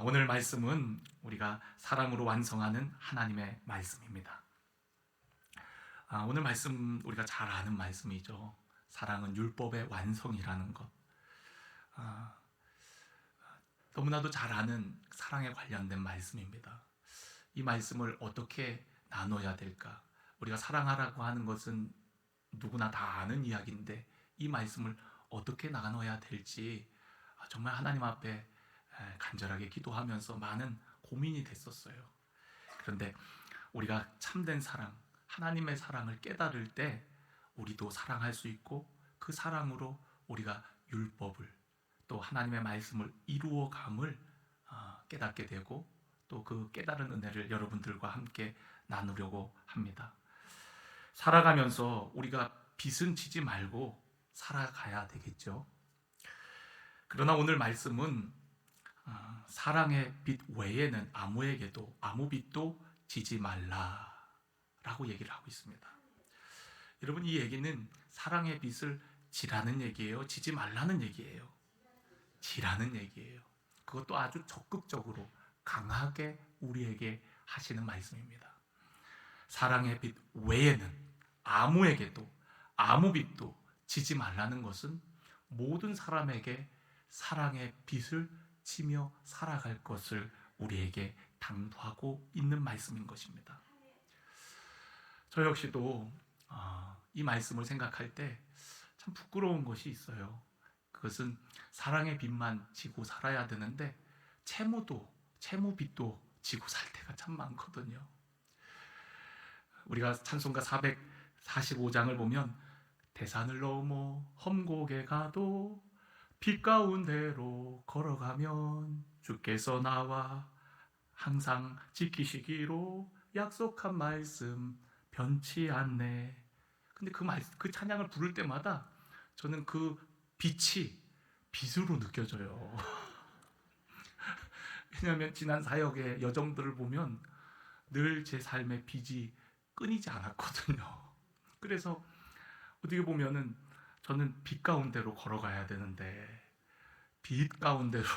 오늘 말씀은 우리가 사랑으로 완성하는 하나님의 말씀입니다. 오늘 말씀 우리가 잘 아는 말씀이죠. 사랑은 율법의 완성이라는 것. 너무나도 잘 아는 사랑에 관련된 말씀입니다. 이 말씀을 어떻게 나눠야 될까? 우리가 사랑하라고 하는 것은 누구나 다 아는 이야기인데 이 말씀을 어떻게 나눠야 될지 정말 하나님 앞에 간절하게 기도하면서 많은 고민이 됐었어요. 그런데 우리가 참된 사랑, 하나님의 사랑을 깨달을 때 우리도 사랑할 수 있고 그 사랑으로 우리가 율법을 또 하나님의 말씀을 이루어감을 깨닫게 되고 또 그 깨달은 은혜를 여러분들과 함께 나누려고 합니다. 살아가면서 우리가 빚은 지지 말고 살아가야 되겠죠. 그러나 오늘 말씀은 사랑의 빚 외에는 아무에게도 아무 빚도 지지 말라라고 얘기를 하고 있습니다. 여러분, 이 얘기는 사랑의 빚을 지라는 얘기예요? 지지 말라는 얘기예요? 지라는 얘기예요. 그것도 아주 적극적으로 강하게 우리에게 하시는 말씀입니다. 사랑의 빚 외에는 아무에게도 아무 빚도 지지 말라는 것은 모든 사람에게 사랑의 빚을 지며 살아갈 것을 우리에게 당부하고 있는 말씀인 것입니다. 저 역시도 이 말씀을 생각할 때 참 부끄러운 것이 있어요. 그것은 사랑의 빚만 지고 살아야 되는데 채무 빚도 지고 살 때가 참 많거든요. 우리가 찬송가 445장을 보면 대산을 넘어 험곡에 가도 빛 가운데로 걸어가면 주께서 나와 항상 지키시기로 약속한 말씀 변치 않네. 근데 그 찬양을 부를 때마다 저는 그 빛이 빛으로 느껴져요. 왜냐하면 지난 사역의 여정들을 보면 늘 제 삶의 빛이 끊이지 않았거든요. 그래서 어떻게 보면은 저는 빛 가운데로 걸어가야 되는데 빛 가운데로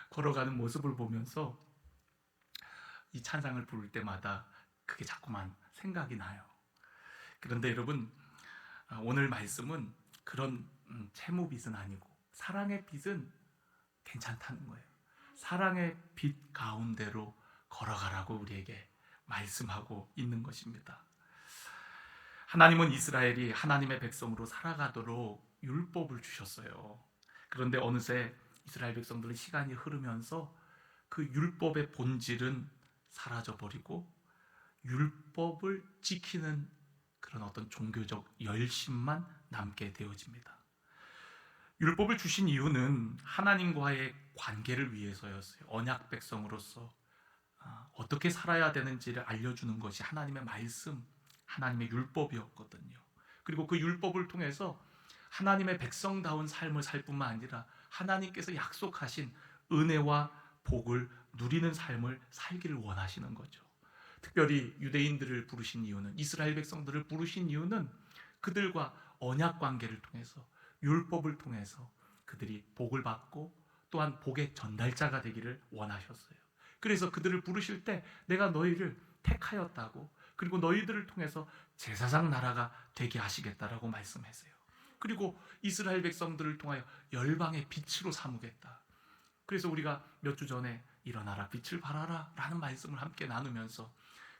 걸어가는 모습을 보면서 이 찬양을 부를 때마다 그게 자꾸만 생각이 나요. 그런데 여러분, 오늘 말씀은 그런 채무빚은 아니고 사랑의 빚은 괜찮다는 거예요. 사랑의 빛 가운데로 걸어가라고 우리에게 말씀하고 있는 것입니다. 하나님은 이스라엘이 하나님의 백성으로 살아가도록 율법을 주셨어요. 그런데 어느새 이스라엘 백성들은 시간이 흐르면서 그 율법의 본질은 사라져버리고 율법을 지키는 그런 어떤 종교적 열심만 남게 되어집니다. 율법을 주신 이유는 하나님과의 관계를 위해서였어요. 언약 백성으로서 어떻게 살아야 되는지를 알려주는 것이 하나님의 말씀, 하나님의 율법이었거든요. 그리고 그 율법을 통해서 하나님의 백성다운 삶을 살 뿐만 아니라 하나님께서 약속하신 은혜와 복을 누리는 삶을 살기를 원하시는 거죠. 특별히 유대인들을 부르신 이유는, 이스라엘 백성들을 부르신 이유는 그들과 언약 관계를 통해서 율법을 통해서 그들이 복을 받고 또한 복의 전달자가 되기를 원하셨어요. 그래서 그들을 부르실 때 내가 너희를 택하였다고, 그리고 너희들을 통해서 제사장 나라가 되게 하시겠다라고 말씀하세요. 그리고 이스라엘 백성들을 통하여 열방의 빛으로 삼으겠다. 그래서 우리가 몇 주 전에 일어나라 빛을 발하라 라는 말씀을 함께 나누면서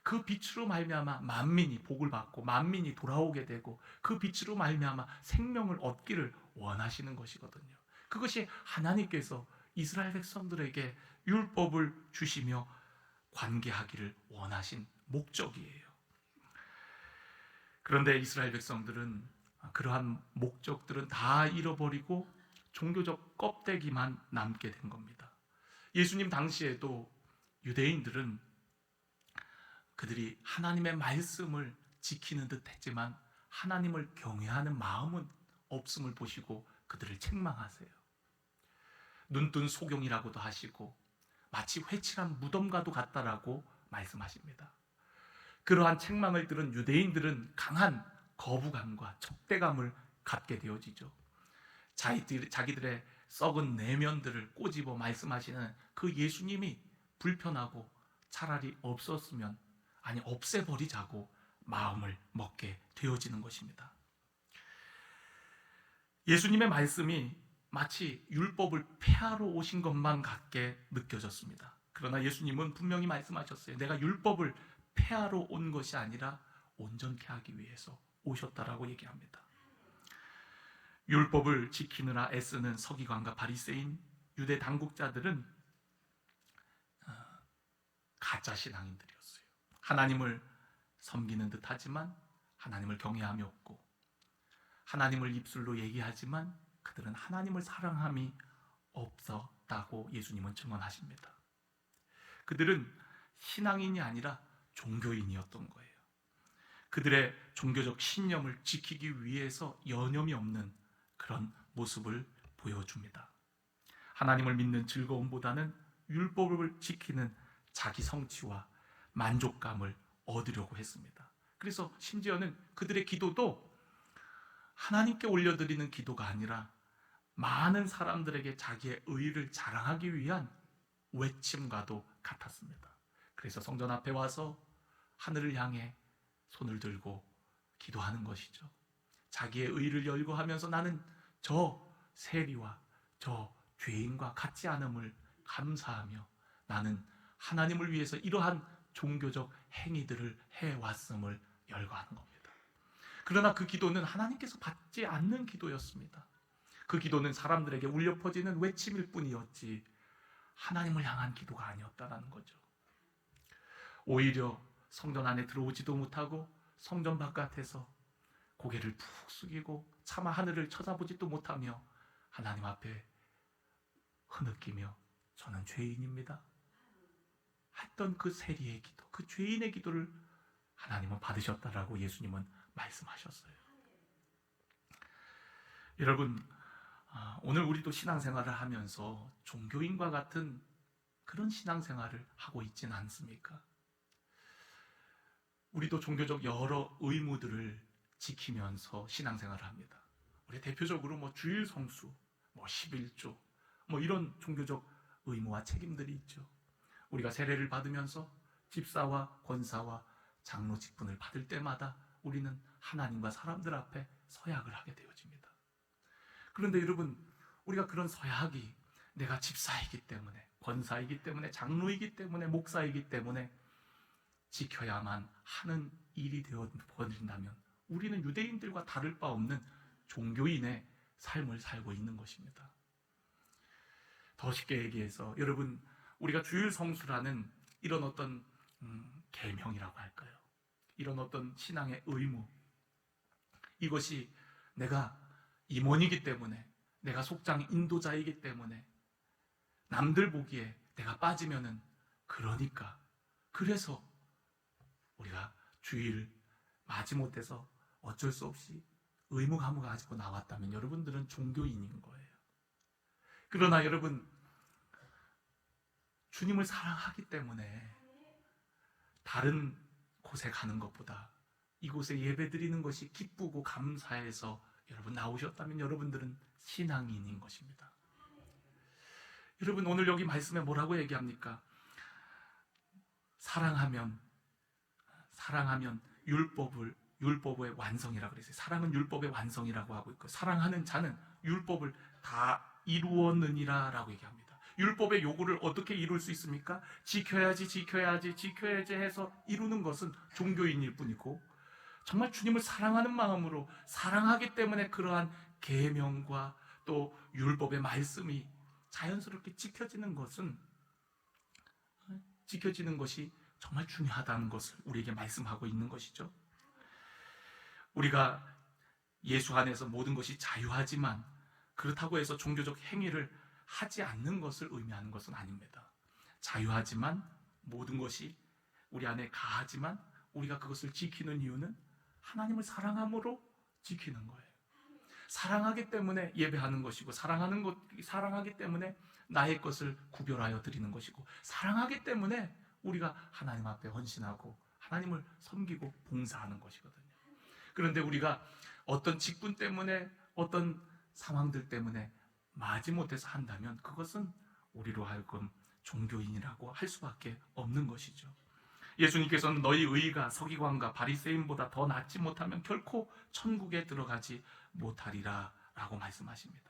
그 빛으로 말미암아 만민이 복을 받고 만민이 돌아오게 되고 그 빛으로 말미암아 생명을 얻기를 원하시는 것이거든요. 그것이 하나님께서 이스라엘 백성들에게 율법을 주시며 관계하기를 원하신 목적이에요. 그런데 이스라엘 백성들은 그러한 목적들은 다 잃어버리고 종교적 껍데기만 남게 된 겁니다. 예수님 당시에도 유대인들은 그들이 하나님의 말씀을 지키는 듯 했지만 하나님을 경외하는 마음은 없음을 보시고 그들을 책망하세요. 눈뜬 소경이라고도 하시고 마치 회칠한 무덤과도 같다라고 말씀하십니다. 그러한 책망을 들은 유대인들은 강한 거부감과 적대감을 갖게 되어지죠. 자기들의 썩은 내면들을 꼬집어 말씀하시는 그 예수님이 불편하고 차라리 없었으면, 아니 없애버리자고 마음을 먹게 되어지는 것입니다. 예수님의 말씀이 마치 율법을 폐하러 오신 것만 같게 느껴졌습니다. 그러나 예수님은 분명히 말씀하셨어요. 내가 율법을 폐하러 온 것이 아니라 온전케 하기 위해서 오셨다라고 얘기합니다. 율법을 지키느라 애쓰는 서기관과 바리새인, 유대 당국자들은 가짜 신앙인들이었어요. 하나님을 섬기는 듯 하지만 하나님을 경외함이 없고, 하나님을 입술로 얘기하지만 그들은 하나님을 사랑함이 없었다고 예수님은 증언하십니다. 그들은 신앙인이 아니라 종교인이었던 거예요. 그들의 종교적 신념을 지키기 위해서 여념이 없는 그런 모습을 보여줍니다. 하나님을 믿는 즐거움보다는 율법을 지키는 자기 성취와 만족감을 얻으려고 했습니다. 그래서 심지어는 그들의 기도도 하나님께 올려드리는 기도가 아니라 많은 사람들에게 자기의 의의를 자랑하기 위한 외침과도 같았습니다. 그래서 성전 앞에 와서 하늘을 향해 손을 들고 기도하는 것이죠. 자기의 의의를 열거하면서 나는 저 세리와 저 죄인과 같지 않음을 감사하며 나는 하나님을 위해서 이러한 종교적 행위들을 해왔음을 열거하는 겁니다. 그러나 그 기도는 하나님께서 받지 않는 기도였습니다. 그 기도는 사람들에게 울려 퍼지는 외침일 뿐이었지 하나님을 향한 기도가 아니었다는 거죠. 오히려 성전 안에 들어오지도 못하고 성전 바깥에서 고개를 푹 숙이고 차마 하늘을 쳐다보지도 못하며 하나님 앞에 흐느끼며 저는 죄인입니다 했던 그 세리의 기도, 그 죄인의 기도를 하나님은 받으셨다라고 예수님은 말씀하셨어요. 여러분, 오늘 우리도 신앙생활을 하면서 종교인과 같은 그런 신앙생활을 하고 있지는 않습니까? 우리도 종교적 여러 의무들을 지키면서 신앙생활을 합니다. 우리 대표적으로 주일 성수, 11조, 이런 종교적 의무와 책임들이 있죠. 우리가 세례를 받으면서 집사와 권사와 장로 직분을 받을 때마다 우리는 하나님과 사람들 앞에 서약을 하게 되어집니다. 그런데 여러분, 우리가 그런 서약이 내가 집사이기 때문에, 권사이기 때문에, 장로이기 때문에, 목사이기 때문에 지켜야만 하는 일이 되어버린다면 우리는 유대인들과 다를 바 없는 종교인의 삶을 살고 있는 것입니다. 더 쉽게 얘기해서 여러분, 우리가 주일 성수라는 이런 어떤 계명이라고 할까요? 이런 어떤 신앙의 의무, 이것이 내가 임원이기 때문에, 내가 속장 인도자이기 때문에 남들 보기에 내가 빠지면은 그래서 우리가 주일 마지못해서 어쩔 수 없이 의무감을 가지고 나왔다면 여러분들은 종교인인 거예요. 그러나 여러분, 주님을 사랑하기 때문에 다른 곳에 가는 것보다 이곳에 예배드리는 것이 기쁘고 감사해서 여러분 나오셨다면 여러분들은 신앙인인 것입니다. 여러분, 오늘 여기 말씀에 뭐라고 얘기합니까? 사랑하면 율법의 완성이라고 그랬어요. 사랑은 율법의 완성이라고 하고 있고, 사랑하는 자는 율법을 다 이루었느니라 라고 얘기합니다. 율법의 요구를 어떻게 이룰 수 있습니까? 지켜야지 해서 이루는 것은 종교인일 뿐이고, 정말 주님을 사랑하는 마음으로 사랑하기 때문에 그러한 계명과 또 율법의 말씀이 자연스럽게 지켜지는 것이 정말 중요하다는 것을 우리에게 말씀하고 있는 것이죠. 우리가 예수 안에서 모든 것이 자유하지만 그렇다고 해서 종교적 행위를 하지 않는 것을 의미하는 것은 아닙니다. 자유하지만 모든 것이 우리 안에 가하지만 우리가 그것을 지키는 이유는 하나님을 사랑함으로 지키는 거예요. 사랑하기 때문에 예배하는 것이고, 사랑하기 때문에 나의 것을 구별하여 드리는 것이고, 사랑하기 때문에 우리가 하나님 앞에 헌신하고 하나님을 섬기고 봉사하는 것이거든요. 그런데 우리가 어떤 직분 때문에, 어떤 상황들 때문에 마지못해서 한다면 그것은 우리로 하여금 종교인이라고 할 수밖에 없는 것이죠. 예수님께서는 너희 의가 서기관과 바리새인보다 더 낫지 못하면 결코 천국에 들어가지 못하리라 라고 말씀하십니다.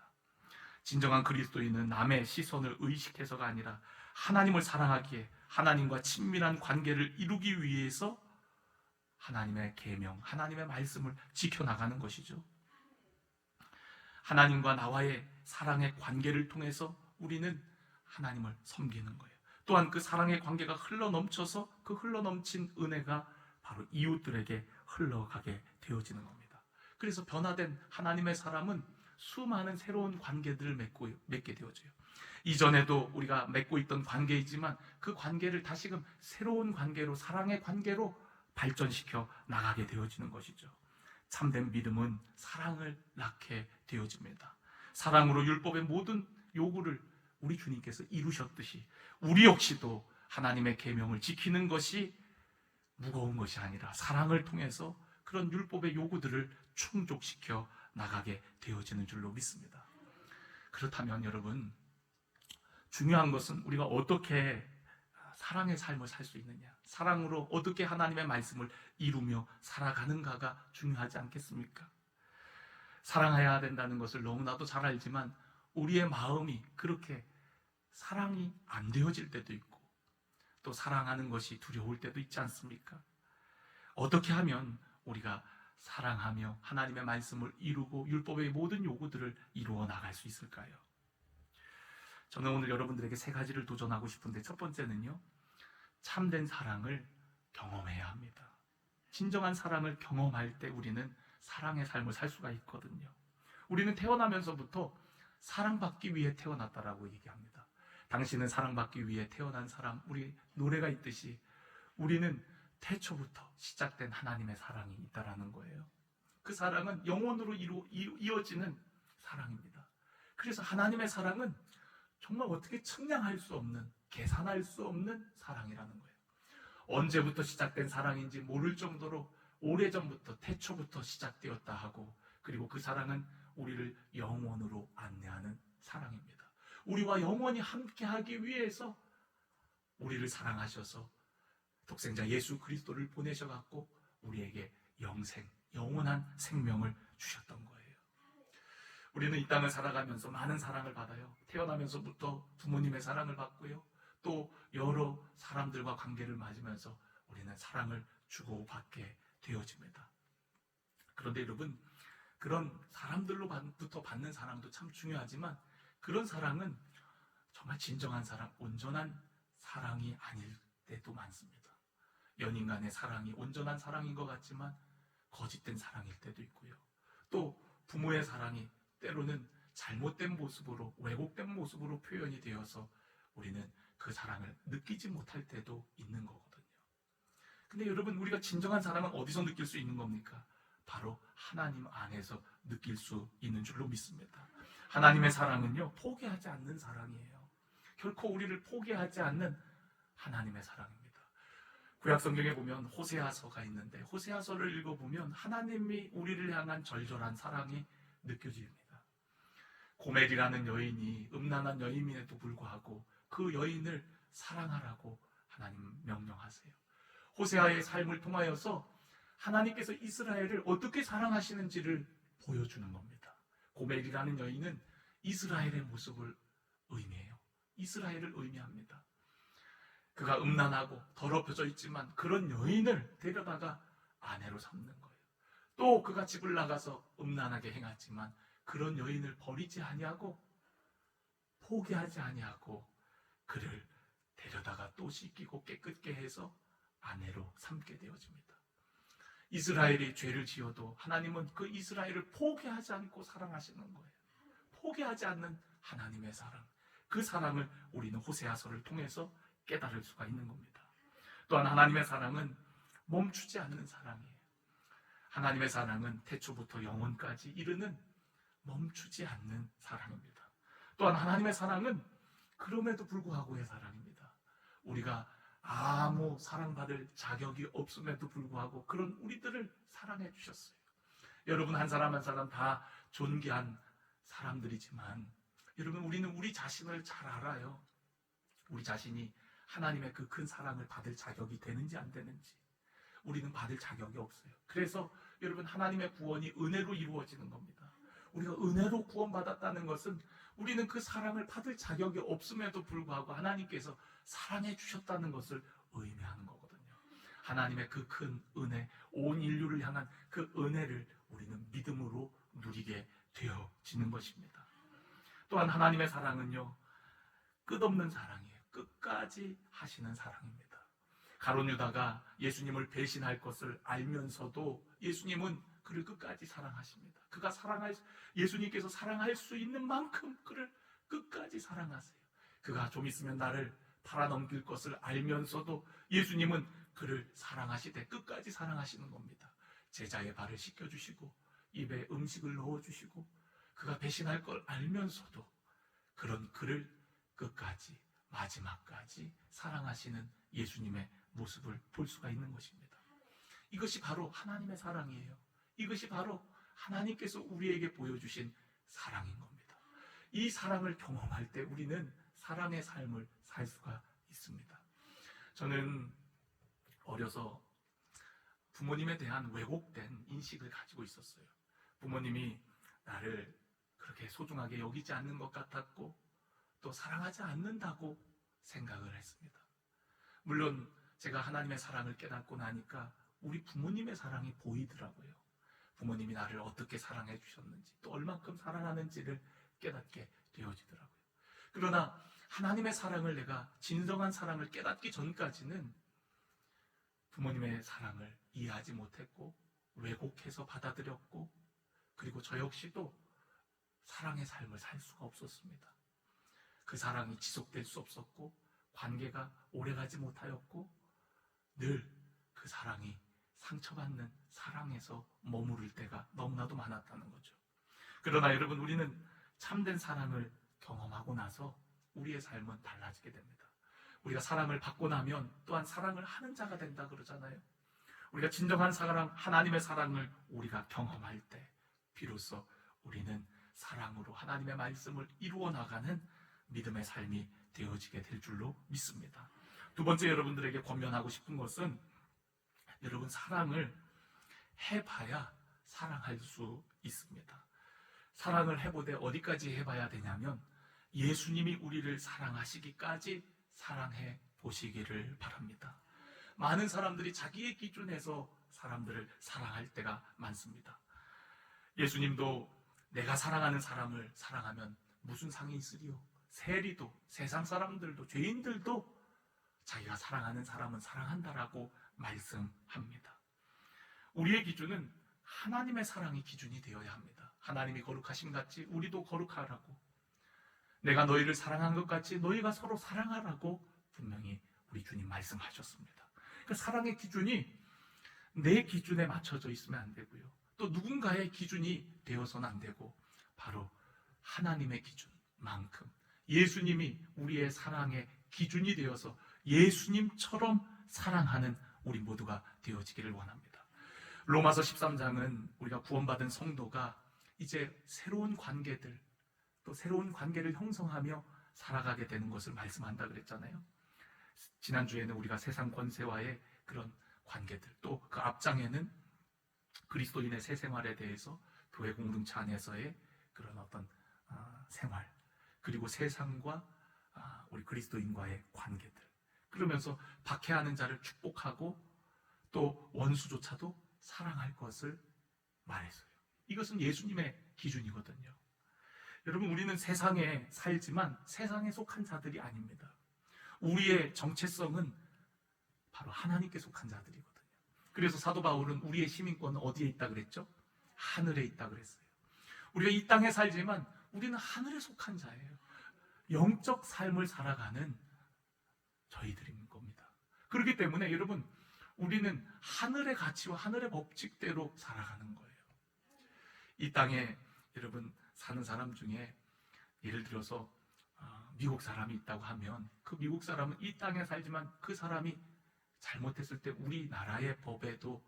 진정한 그리스도인은 남의 시선을 의식해서가 아니라 하나님을 사랑하기에 하나님과 친밀한 관계를 이루기 위해서 하나님의 계명, 하나님의 말씀을 지켜나가는 것이죠. 하나님과 나와의 사랑의 관계를 통해서 우리는 하나님을 섬기는 거예요. 또한 그 사랑의 관계가 흘러넘쳐서 그 흘러넘친 은혜가 바로 이웃들에게 흘러가게 되어지는 겁니다. 그래서 변화된 하나님의 사람은 수많은 새로운 관계들을 맺게 되어져요. 이전에도 우리가 맺고 있던 관계이지만 그 관계를 다시금 새로운 관계로, 사랑의 관계로 발전시켜 나가게 되어지는 것이죠. 참된 믿음은 사랑을 낳게 되어집니다. 사랑으로 율법의 모든 요구를 우리 주님께서 이루셨듯이 우리 역시도 하나님의 계명을 지키는 것이 무거운 것이 아니라 사랑을 통해서 그런 율법의 요구들을 충족시켜 나가게 되어지는 줄로 믿습니다. 그렇다면 여러분, 중요한 것은 우리가 어떻게 사랑의 삶을 살 수 있느냐, 사랑으로 어떻게 하나님의 말씀을 이루며 살아가는가가 중요하지 않겠습니까? 사랑해야 된다는 것을 너무나도 잘 알지만 우리의 마음이 그렇게 사랑이 안 되어질 때도 있고 또 사랑하는 것이 두려울 때도 있지 않습니까? 어떻게 하면 우리가 사랑하며 하나님의 말씀을 이루고 율법의 모든 요구들을 이루어 나갈 수 있을까요? 저는 오늘 여러분들에게 세 가지를 도전하고 싶은데, 첫 번째는요, 참된 사랑을 경험해야 합니다. 진정한 사랑을 경험할 때 우리는 사랑의 삶을 살 수가 있거든요. 우리는 태어나면서부터 사랑받기 위해 태어났다라고 얘기합니다. 당신은 사랑받기 위해 태어난 사람, 우리 노래가 있듯이 우리는 태초부터 시작된 하나님의 사랑이 있다라는 거예요. 그 사랑은 영원으로 이어지는 사랑입니다. 그래서 하나님의 사랑은 정말 어떻게 측량할 수 없는, 계산할 수 없는 사랑이라는 거예요. 언제부터 시작된 사랑인지 모를 정도로 오래전부터, 태초부터 시작되었다 하고, 그리고 그 사랑은 우리를 영원으로 안내하는 사랑입니다. 우리와 영원히 함께하기 위해서 우리를 사랑하셔서 독생자 예수 그리스도를 보내셔갖고 우리에게 영원한 생명을 주셨던 거예요. 우리는 이 땅을 살아가면서 많은 사랑을 받아요. 태어나면서부터 부모님의 사랑을 받고요. 또 여러 사람들과 관계를 맺으면서 우리는 사랑을 주고받게 되어집니다. 그런데 여러분, 그런 사람들로부터 받는 사랑도 참 중요하지만 그런 사랑은 정말 진정한 사랑, 온전한 사랑이 아닐 때도 많습니다. 연인 간의 사랑이 온전한 사랑인 것 같지만 거짓된 사랑일 때도 있고요. 또 부모의 사랑이 때로는 잘못된 모습으로, 왜곡된 모습으로 표현이 되어서 우리는 그 사랑을 느끼지 못할 때도 있는 거거든요. 근데 여러분, 우리가 진정한 사랑은 어디서 느낄 수 있는 겁니까? 바로 하나님 안에서 느낄 수 있는 줄로 믿습니다. 하나님의 사랑은요, 포기하지 않는 사랑이에요. 결코 우리를 포기하지 않는 하나님의 사랑입니다. 구약 성경에 보면 호세아서가 있는데, 호세아서를 읽어보면 하나님이 우리를 향한 절절한 사랑이 느껴집니다. 고멜이라는 여인이 음란한 여인임에도 불구하고 그 여인을 사랑하라고 하나님 명령하세요. 호세아의 삶을 통하여서 하나님께서 이스라엘을 어떻게 사랑하시는지를 보여주는 겁니다. 고멜이라는 여인은 이스라엘의 모습을 의미해요. 이스라엘을 의미합니다. 그가 음란하고 더럽혀져 있지만 그런 여인을 데려다가 아내로 삼는 거예요. 또 그가 집을 나가서 음란하게 행하지만 그런 여인을 버리지 아니하고 포기하지 아니하고 그를 데려다가 또 씻기고 깨끗게 해서 아내로 삼게 되어집니다. 이스라엘이 죄를 지어도 하나님은 그 이스라엘을 포기하지 않고 사랑하시는 거예요. 포기하지 않는 하나님의 사랑, 그 사랑을 우리는 호세아서를 통해서 깨달을 수가 있는 겁니다. 또한 하나님의 사랑은 멈추지 않는 사랑이에요. 하나님의 사랑은 태초부터 영원까지 이르는 멈추지 않는 사랑입니다. 또한 하나님의 사랑은 그럼에도 불구하고의 사랑입니다. 우리가 아무 사랑받을 자격이 없음에도 불구하고 그런 우리들을 사랑해 주셨어요. 여러분, 한 사람 한 사람 다 존귀한 사람들이지만 여러분, 우리는 우리 자신을 잘 알아요. 우리 자신이 하나님의 그 큰 사랑을 받을 자격이 되는지 안 되는지. 우리는 받을 자격이 없어요. 그래서 여러분, 하나님의 구원이 은혜로 이루어지는 겁니다. 우리가 은혜로 구원받았다는 것은 우리는 그 사랑을 받을 자격이 없음에도 불구하고 하나님께서 사랑해 주셨다는 것을 의미하는 거거든요. 하나님의 그 큰 은혜, 온 인류를 향한 그 은혜를 우리는 믿음으로 누리게 되어지는 것입니다. 또한 하나님의 사랑은요, 끝없는 사랑이에요. 끝까지 하시는 사랑입니다. 가룟 유다가 예수님을 배신할 것을 알면서도 예수님은 그를 끝까지 사랑하십니다. 예수님께서 사랑할 수 있는 만큼 그를 끝까지 사랑하세요. 그가 좀 있으면 나를 팔아넘길 것을 알면서도 예수님은 그를 사랑하시되 끝까지 사랑하시는 겁니다. 제자의 발을 씻겨주시고 입에 음식을 넣어주시고 그가 배신할 걸 알면서도 그런 그를 끝까지 마지막까지 사랑하시는 예수님의 모습을 볼 수가 있는 것입니다. 이것이 바로 하나님의 사랑이에요. 이것이 바로 하나님께서 우리에게 보여주신 사랑인 겁니다. 이 사랑을 경험할 때 우리는 사랑의 삶을 살 수가 있습니다. 저는 어려서 부모님에 대한 왜곡된 인식을 가지고 있었어요. 부모님이 나를 그렇게 소중하게 여기지 않는 것 같았고 또 사랑하지 않는다고 생각을 했습니다. 물론 제가 하나님의 사랑을 깨닫고 나니까 우리 부모님의 사랑이 보이더라고요. 부모님이 나를 어떻게 사랑해 주셨는지 또 얼만큼 사랑하는지를 깨닫게 되어지더라고요. 그러나 하나님의 사랑을 내가 진정한 사랑을 깨닫기 전까지는 부모님의 사랑을 이해하지 못했고 왜곡해서 받아들였고 그리고 저 역시도 사랑의 삶을 살 수가 없었습니다. 그 사랑이 지속될 수 없었고 관계가 오래가지 못하였고 늘 그 사랑이 상처받는 사랑에서 머무를 때가 너무나도 많았다는 거죠. 그러나 여러분, 우리는 참된 사랑을 경험하고 나서 우리의 삶은 달라지게 됩니다. 우리가 사랑을 받고 나면 또한 사랑을 하는 자가 된다 그러잖아요. 우리가 진정한 사랑, 하나님의 사랑을 우리가 경험할 때 비로소 우리는 사랑으로 하나님의 말씀을 이루어 나가는 믿음의 삶이 되어지게 될 줄로 믿습니다. 두 번째 여러분들에게 권면하고 싶은 것은 여러분, 사랑을 해봐야 사랑할 수 있습니다. 사랑을 해보되 어디까지 해봐야 되냐면 예수님이 우리를 사랑하시기까지 사랑해 보시기를 바랍니다. 많은 사람들이 자기의 기준에서 사람들을 사랑할 때가 많습니다. 예수님도 내가 사랑하는 사람을 사랑하면 무슨 상이 있으리요? 세리도, 세상 사람들도, 죄인들도 자기가 사랑하는 사람은 사랑한다라고 말씀합니다. 우리의 기준은 하나님의 사랑이 기준이 되어야 합니다. 하나님이 거룩하심 같이 우리도 거룩하라고, 내가 너희를 사랑한 것 같이 너희가 서로 사랑하라고 분명히 우리 주님 말씀하셨습니다. 그러니까 사랑의 기준이 내 기준에 맞춰져 있으면 안 되고요. 또 누군가의 기준이 되어서는 안 되고 바로 하나님의 기준만큼 예수님이 우리의 사랑의 기준이 되어서 예수님처럼 사랑하는 우리 모두가 되어지기를 원합니다. 로마서 13장은 우리가 구원받은 성도가 이제 새로운 관계들, 또 새로운 관계를 형성하며 살아가게 되는 것을 말씀한다 그랬잖아요. 지난주에는 우리가 세상 권세와의 그런 관계들, 또 그 앞장에는 그리스도인의 새 생활에 대해서 교회 공동체 안에서의 그런 어떤 생활, 그리고 세상과 우리 그리스도인과의 관계들, 그러면서 박해하는 자를 축복하고 또 원수조차도 사랑할 것을 말했어요. 이것은 예수님의 기준이거든요. 여러분, 우리는 세상에 살지만 세상에 속한 자들이 아닙니다. 우리의 정체성은 바로 하나님께 속한 자들이거든요. 그래서 사도 바울은 우리의 시민권은 어디에 있다 그랬죠? 하늘에 있다 그랬어요. 우리가 이 땅에 살지만 우리는 하늘에 속한 자예요. 영적 삶을 살아가는 저희들인 겁니다. 그렇기 때문에 여러분, 우리는 하늘의 가치와 하늘의 법칙대로 살아가는 거예요. 이 땅에 여러분 사는 사람 중에 예를 들어서 미국 사람이 있다고 하면 그 미국 사람은 이 땅에 살지만 그 사람이 잘못했을 때 우리나라의 법에도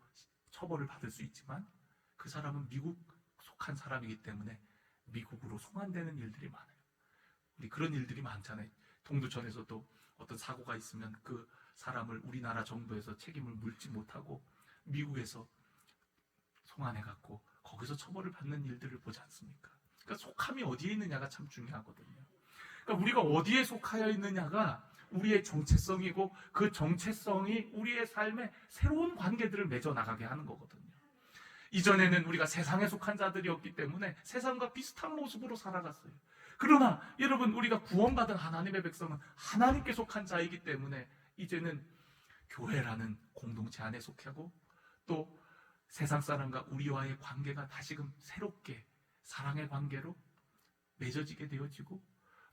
처벌을 받을 수 있지만 그 사람은 미국 속한 사람이기 때문에 미국으로 송환되는 일들이 많아요. 우리 그런 일들이 많잖아요. 동두천에서도 어떤 사고가 있으면 그 사람을 우리나라 정부에서 책임을 물지 못하고 미국에서 송환해 갖고 거기서 처벌을 받는 일들을 보지 않습니까? 그러니까 속함이 어디에 있느냐가 참 중요하거든요. 그러니까 우리가 어디에 속하여 있느냐가 우리의 정체성이고, 그 정체성이 우리의 삶에 새로운 관계들을 맺어 나가게 하는 거거든요. 이전에는 우리가 세상에 속한 자들이었기 때문에 세상과 비슷한 모습으로 살아갔어요. 그러나 여러분, 우리가 구원받은 하나님의 백성은 하나님께 속한 자이기 때문에 이제는 교회라는 공동체 안에 속하고, 또 세상 사람과 우리와의 관계가 다시금 새롭게 사랑의 관계로 맺어지게 되어지고,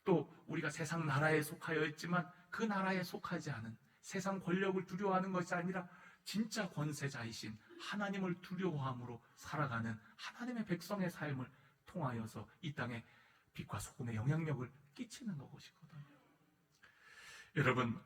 또 우리가 세상 나라에 속하여 있지만 그 나라에 속하지 않은, 세상 권력을 두려워하는 것이 아니라 진짜 권세자이신 하나님을 두려워함으로 살아가는 하나님의 백성의 삶을 통하여서 이 땅에 빛과 소금의 영향력을 끼치는 것이거든요. 여러분,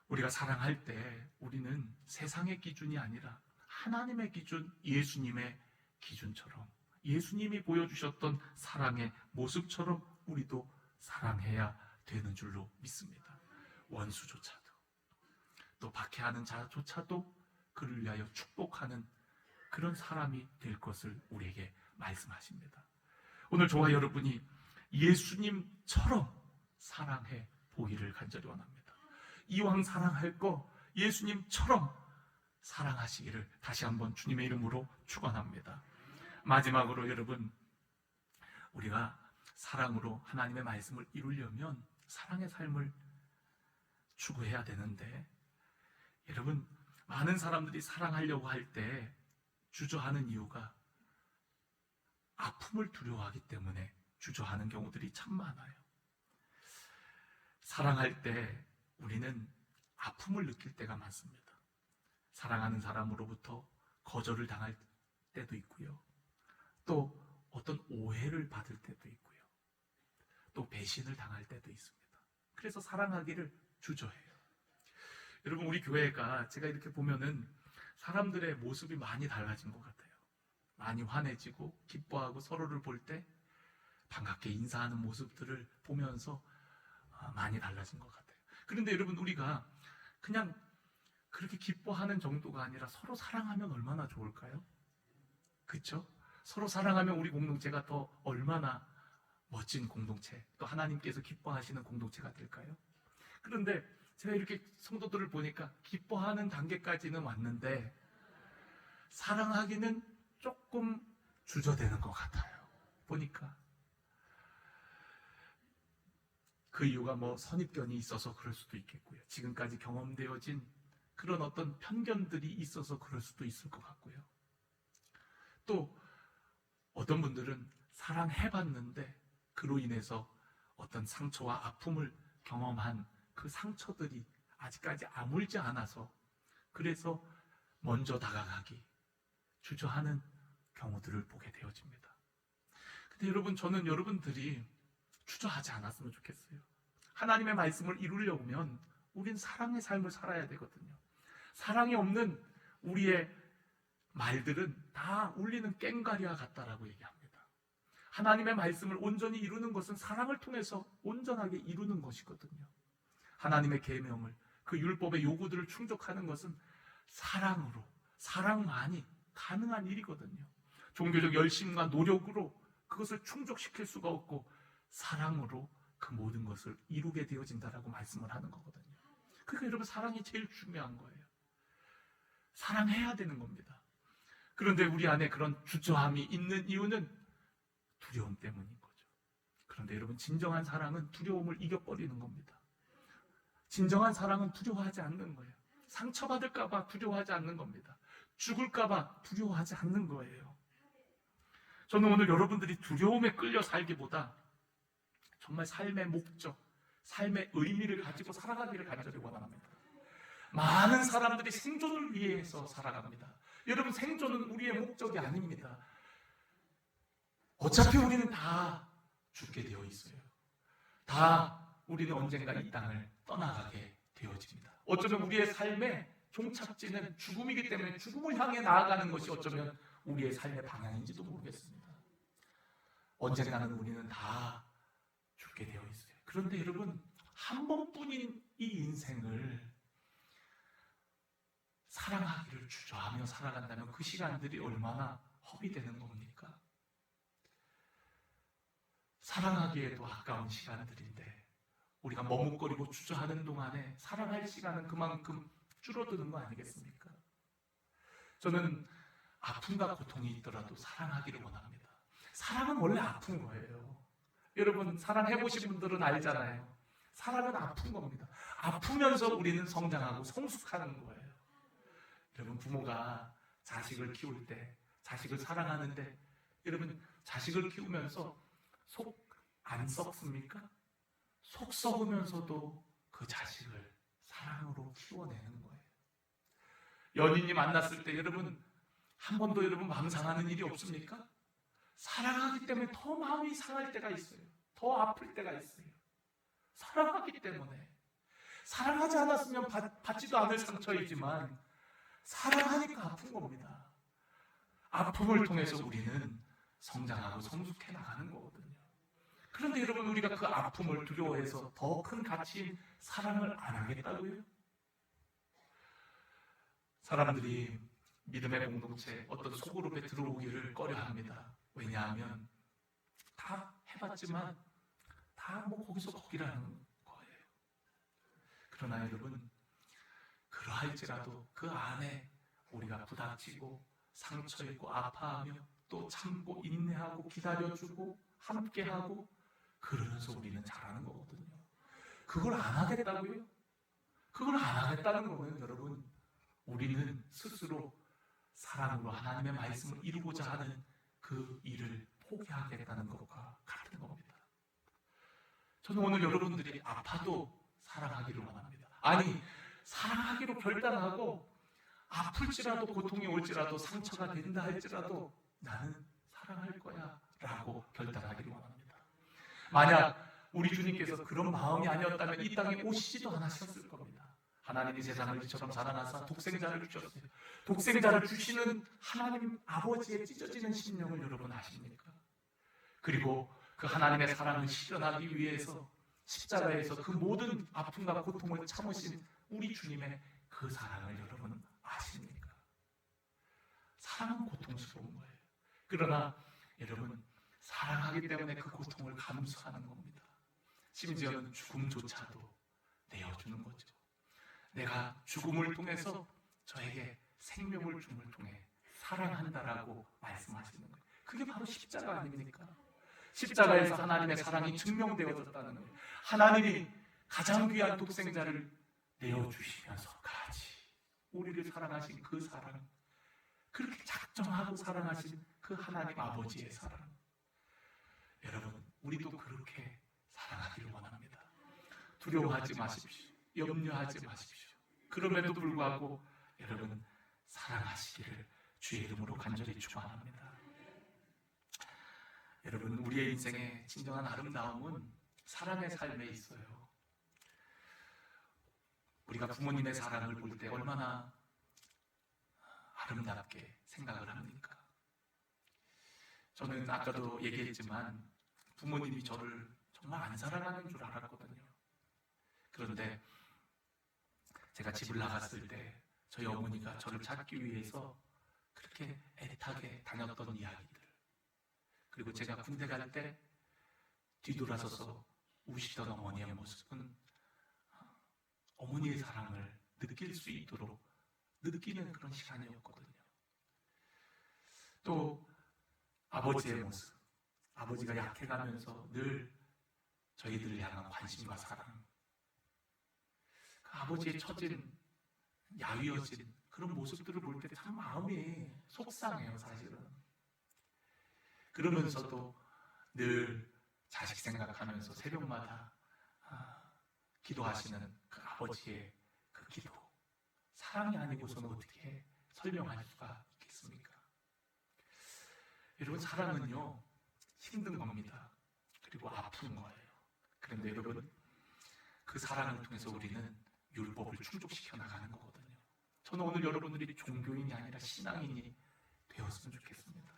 우리가 사랑할 때 우리는 세상의 기준이 아니라 하나님의 기준, 예수님의 기준처럼, 예수님이 보여주셨던 사랑의 모습처럼 우리도 사랑해야 되는 줄로 믿습니다. 원수조차도, 또 박해하는 자조차도 그를 위하여 축복하는 그런 사람이 될 것을 우리에게 말씀하십니다. 오늘 저와 여러분이 예수님처럼 사랑해 보기를 간절히 원합니다. 이왕 사랑할 거 예수님처럼 사랑하시기를 다시 한번 주님의 이름으로 축원합니다. 마지막으로 여러분, 우리가 사랑으로 하나님의 말씀을 이루려면 사랑의 삶을 추구해야 되는데, 여러분, 많은 사람들이 사랑하려고 할 때 주저하는 이유가 아픔을 두려워하기 때문에 주저하는 경우들이 참 많아요. 사랑할 때 우리는 아픔을 느낄 때가 많습니다. 사랑하는 사람으로부터 거절을 당할 때도 있고요, 또 어떤 오해를 받을 때도 있고요, 또 배신을 당할 때도 있습니다. 그래서 사랑하기를 주저해요. 여러분, 우리 교회가 제가 이렇게 보면은 사람들의 모습이 많이 달라진 것 같아요. 많이 환해지고 기뻐하고 서로를 볼 때 반갑게 인사하는 모습들을 보면서 많이 달라진 것 같아요. 그런데 여러분, 우리가 그냥 그렇게 기뻐하는 정도가 아니라 서로 사랑하면 얼마나 좋을까요? 그렇죠? 서로 사랑하면 우리 공동체가 더 얼마나 멋진 공동체, 또 하나님께서 기뻐하시는 공동체가 될까요? 그런데 제가 이렇게 성도들을 보니까 기뻐하는 단계까지는 왔는데 사랑하기는 조금 주저되는 것 같아요. 보니까 그 이유가 뭐 선입견이 있어서 그럴 수도 있겠고요, 지금까지 경험되어진 그런 어떤 편견들이 있어서 그럴 수도 있을 것 같고요, 또 어떤 분들은 사랑해봤는데 그로 인해서 어떤 상처와 아픔을 경험한 그 상처들이 아직까지 아물지 않아서 그래서 먼저 다가가기 주저하는 경우들을 보게 되어집니다. 근데 여러분, 저는 여러분들이 주저하지 않았으면 좋겠어요. 하나님의 말씀을 이루려면 우린 사랑의 삶을 살아야 되거든요. 사랑이 없는 우리의 말들은 다 울리는 꽹과리와 같다라고 얘기합니다. 하나님의 말씀을 온전히 이루는 것은 사랑을 통해서 온전하게 이루는 것이거든요. 하나님의 계명을, 그 율법의 요구들을 충족하는 것은 사랑으로, 사랑만이 가능한 일이거든요. 종교적 열심과 노력으로 그것을 충족시킬 수가 없고 사랑으로 그 모든 것을 이루게 되어진다라고 말씀을 하는 거거든요. 그러니까 여러분, 사랑이 제일 중요한 거예요. 사랑해야 되는 겁니다. 그런데 우리 안에 그런 주저함이 있는 이유는 두려움 때문인 거죠. 그런데 여러분, 진정한 사랑은 두려움을 이겨버리는 겁니다. 진정한 사랑은 두려워하지 않는 거예요. 상처받을까봐 두려워하지 않는 겁니다. 죽을까봐 두려워하지 않는 거예요. 저는 오늘 여러분들이 두려움에 끌려 살기보다 정말 삶의 목적, 삶의 의미를 가지고 살아가기를 간절히 원합니다. 많은 사람들이 생존을 위해서 살아갑니다. 여러분, 생존은 우리의 목적이 아닙니다. 어차피 우리는 다 죽게 되어 있어요. 다 우리는 언젠가 이 땅을 떠나가게 되어집니다. 어쩌면 우리의 삶의 종착지는 죽음이기 때문에 죽음을 향해 나아가는 것이 어쩌면 우리의 삶의 방향인지도 모르겠습니다. 언젠가는 우리는 다 죽게 되어 있어요. 그런데 여러분, 한 번뿐인 이 인생을 사랑하기를 주저하며 살아간다면 그 시간들이 얼마나 허비되는 겁니까? 사랑하기에도 아까운 시간들인데 우리가 머뭇거리고 주저하는 동안에 사랑할 시간은 그만큼 줄어드는 거 아니겠습니까? 저는 아픔과 고통이 있더라도 사랑하기를 원합니다. 사랑은 원래 아픈 거예요. 여러분, 사랑해보신 분들은 알잖아요. 사랑은 아픈 겁니다. 아프면서 우리는 성장하고 성숙하는 거예요. 여러분, 부모가 자식을 키울 때, 자식을 사랑하는데, 여러분, 자식을 키우면서 속 안 썩습니까? 속 썩으면서도 그 자식을 사랑으로 키워내는 거예요. 연인이 만났을 때 여러분, 한 번도 여러분 마음 상하는 일이 없습니까? 사랑하기 때문에 더 마음이 상할 때가 있어요. 더 아플 때가 있어요. 사랑하기 때문에. 사랑하지 않았으면 받지도 않을 상처이지만 사랑하니까 아픈 겁니다. 아픔을 통해서 우리는 성장하고 성숙해 나가는 거거든요. 그런데 여러분, 우리가 그 아픔을 두려워해서 더 큰 가치인 사랑을 안 하겠다고요? 사람들이 믿음의 공동체, 어떤 소그룹에 들어오기를 꺼려합니다. 왜냐하면 다 해봤지만 다 뭐 거기서 거기라는 거예요. 그러나 여러분, 그러할지라도 그 안에 우리가 부닥치고 상처 입고 아파하며 또 참고 인내하고 기다려주고 함께하고 그러면서 우리는 잘하는 거거든요. 그걸 안 하겠다고요? 그걸 안 하겠다는 거는 여러분, 우리는 스스로 사랑으로 하나님의 말씀을 이루고자 하는 그 일을 포기하겠다는 것과 같은 겁니다. 저는 오늘 여러분들이 아파도 사랑하기를 원합니다. 아니, 사랑하기로 결단하고 아플지라도 고통이 올지라도 상처가 된다 할지라도 나는 사랑할 거야 라고 결단하기를 원합니다. 만약 우리 주님께서 그런 마음이 아니었다면 이 땅에 오시지도 않으셨을 겁니다. 하나님이 세상을 이처럼 사랑하사 독생자를 주셨어요. 독생자를 주시는 하나님 아버지의 찢어지는 심령을 여러분 아십니까? 그리고 그 하나님의 사랑을 실현하기 위해서 십자가에서 그 모든 아픔과 고통을 참으신 우리 주님의 그 사랑을 여러분 아십니까? 사랑은 고통스러운 거예요. 그러나 여러분, 사랑하기 때문에 그 고통을 감수하는 겁니다. 심지어는 죽음조차도 내어주는 거죠. 내가 죽음을 통해서 저에게 생명을 줌을 통해 사랑한다라고 말씀하시는 거예요. 그게 바로 십자가 아닙니까? 십자가에서 하나님의 사랑이 증명되어졌다는 거예요. 하나님이 가장 귀한 독생자를 내어주시면서 같이 우리를 사랑하신 그 사랑, 그렇게 작정하고 사랑하신 그 하나님 아버지의 사랑, 여러분, 우리도 그렇게 사랑하기를 원합니다. 두려워하지 마십시오. 염려하지 마십시오. 그럼에도 불구하고 여러분, 사랑하시기를 주의 이름으로 간절히 축원합니다. 여러분, 우리의 인생의 진정한 아름다움은 사랑의 삶에 있어요. 우리가 부모님의 사랑을 볼 때 얼마나 아름답게 생각을 합니까? 저는 아까도 얘기했지만 부모님이 저를 정말 안 사랑하는 줄 알았거든요. 그런데 제가 집을 나갔을 때 저희 어머니가 저를 찾기 위해서 그렇게 애타게 다녔던 이야기들, 그리고 제가 군대 갈 때 뒤돌아서서 우시던 어머니의 모습은 어머니의 사랑을 느낄 수 있도록 느끼는 그런 시간이었거든요. 또 아버지의 모습, 아버지가 약해가면서 늘 저희들을 향한 관심과 사랑, 그 아버지의 처진, 야위어진 그런 모습들을 볼 때 참 마음이 속상해요, 사실은. 그러면서도 늘 자식 생각하면서 새벽마다 기도하시는 그 아버지의 그 기도, 사랑이 아니고서는 어떻게 설명할 수가 있겠습니까? 여러분, 사랑은요, 힘든 겁니다. 그리고 아픈 거예요. 그런데 여러분, 그 사랑을 통해서 우리는 율법을 충족시켜 나가는 거거든요. 저는 오늘 여러분들이 종교인이 아니라 신앙인이 되었으면 좋겠습니다.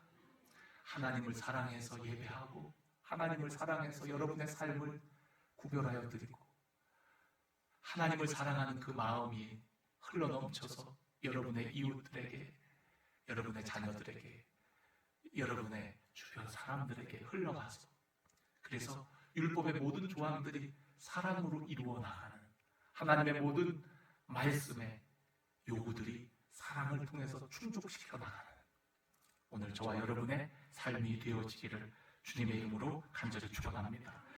하나님을 사랑해서 예배하고 하나님을 사랑해서 여러분의 삶을 구별하여 드리고 하나님을 사랑하는 그 마음이 흘러넘쳐서 여러분의 이웃들에게, 여러분의 자녀들에게, 여러분의 주변 사람들에게 흘러가서, 그래서 율법의 모든 조항들이 사랑으로 이루어 나가는, 하나님의 모든 말씀의 요구들이 사랑을 통해서 충족시켜 나가는 오늘 저와 여러분의 삶이 되어지기를 주님의 이름으로 간절히 축원합니다.